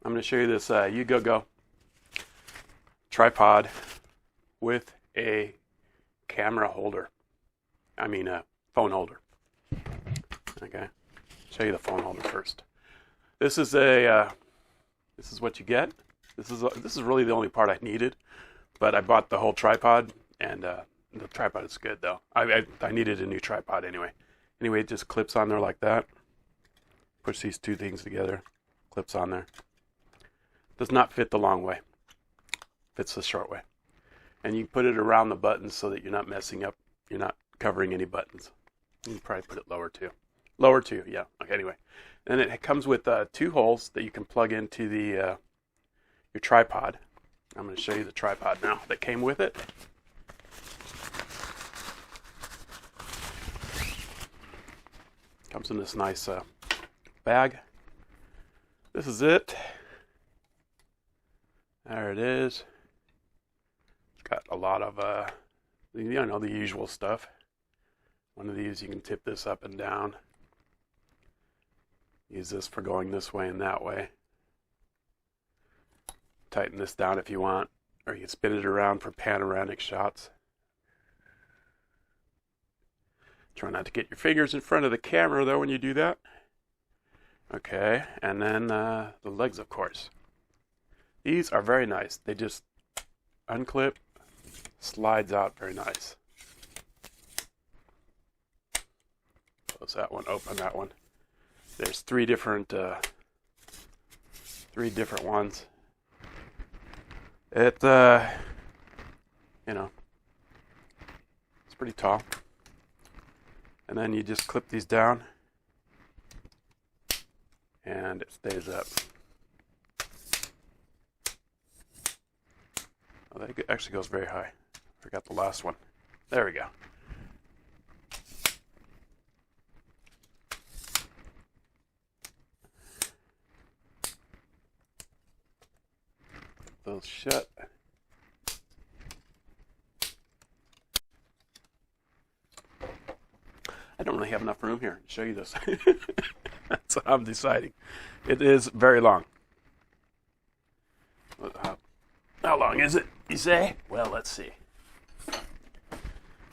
I'm going to show you this Eugogo tripod with a camera holder. I mean a phone holder. Okay, show you the phone holder first. This is this is what you get. This is really the only part I needed, but I bought the whole tripod, and the tripod is good though. I needed a new tripod anyway. Anyway, it just clips on there like that. Push these two things together, clips on there. Does not fit the long way. Fits the short way. And you put it around the buttons so that you're not messing up. You're not covering any buttons. You can probably put it lower too. Lower too, yeah. Okay, anyway. And it comes with two holes that you can plug into the your tripod. I'm going to show you the tripod now that came with it. Comes in this nice bag. This is it. There it is. It's got a lot of the usual stuff. One of these, you can tip this up and down. Use this for going this way and that way. Tighten this down if you want, or you can spin it around for panoramic shots. Try not to get your fingers in front of the camera though when you do that. Okay, and then the legs, of course. These are very nice. They just unclip, slides out very nice. Close that one, open that one. There's three different ones. It it's pretty tall. And then you just clip these down and it stays up. Oh, that actually goes very high. Forgot the last one. There we go. Those shut. I don't really have enough room here to show you this. That's what I'm deciding. It is very long. How long is it, you say? Well, let's see.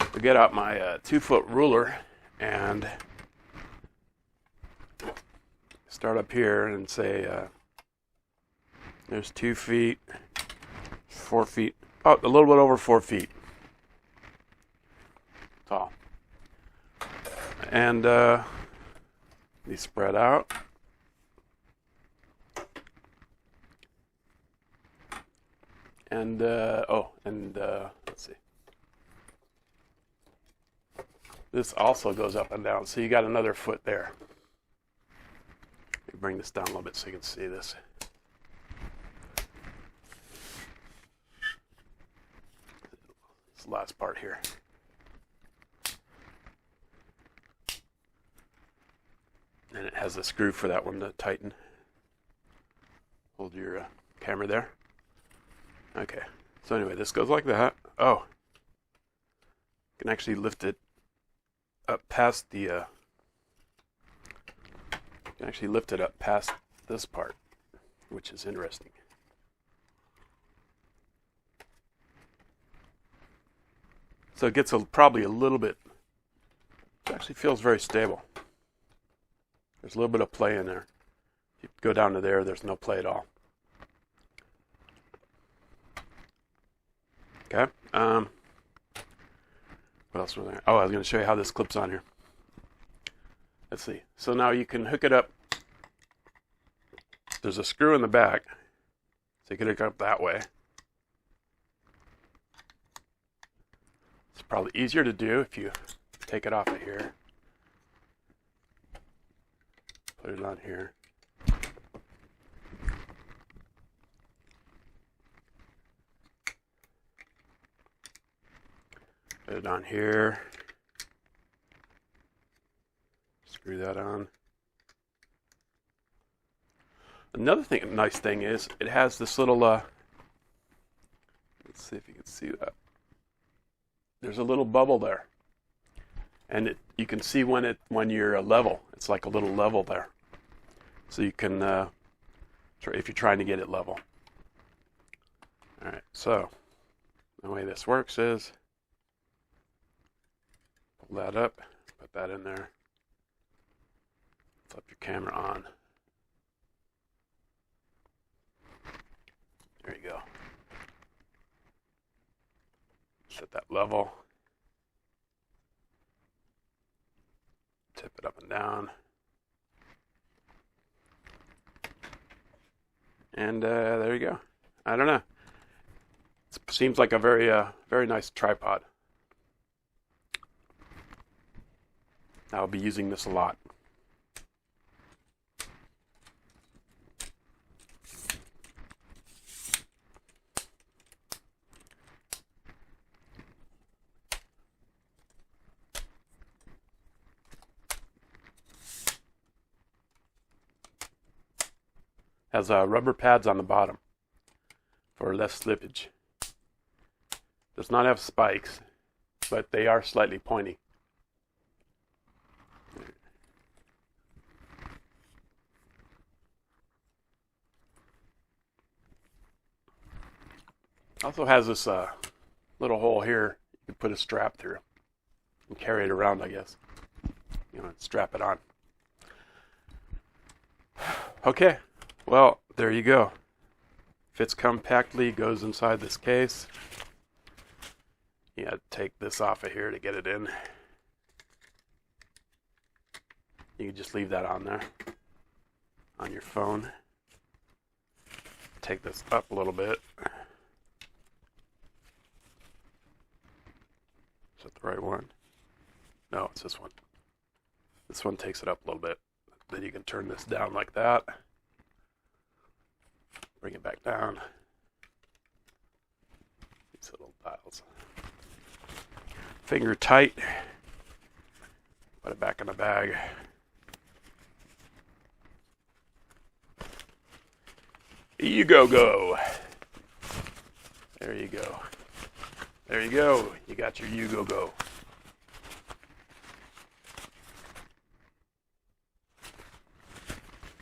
I'll get out my 2-foot ruler and start up here and say there's 2 feet, 4 feet, oh, a little bit over 4 feet tall. And these spread out. And let's see. This also goes up and down, so you got another foot there. Let me bring this down a little bit so you can see this. This last part here. And it has a screw for that one to tighten. Hold your camera there. Okay, so anyway, this goes like that. Oh, you can actually lift it up past the, you can actually lift it up past this part, which is interesting. So it gets probably a little bit, it actually feels very stable. There's a little bit of play in there. If you go down to there, there's no play at all. Okay. What else was there? Oh, I was going to show you how this clips on here. Let's see. So now you can hook it up. There's a screw in the back, so you can hook it up that way. It's probably easier to do if you take it off of here. Put it on here. Put it on here. Screw that on. Another nice thing is it has this little, let's see if you can see that. There's a little bubble there. And you can see when you're level. It's like a little level there. So you can if you're trying to get it level. All right, so the way this works is pull that up, put that in there, flip your camera on. There you go. Set that level. Tip it up and down. And there you go. I don't know. It seems like a very nice tripod. I'll be using this a lot. Has rubber pads on the bottom for less slippage. Does not have spikes, but they are slightly pointy. Also has this little hole here you can put a strap through and carry it around, I guess. You know, strap it on. Okay. Well, there you go. Fits compactly, goes inside this case. You got to take this off of here to get it in. You can just leave that on there, on your phone. Take this up a little bit. Is that the right one? No, it's this one. This one takes it up a little bit. Then you can turn this down like that. Bring it back down. These little dials. Finger tight. Put it back in the bag. Eugogo. There you go. There you go. You got your Eugogo.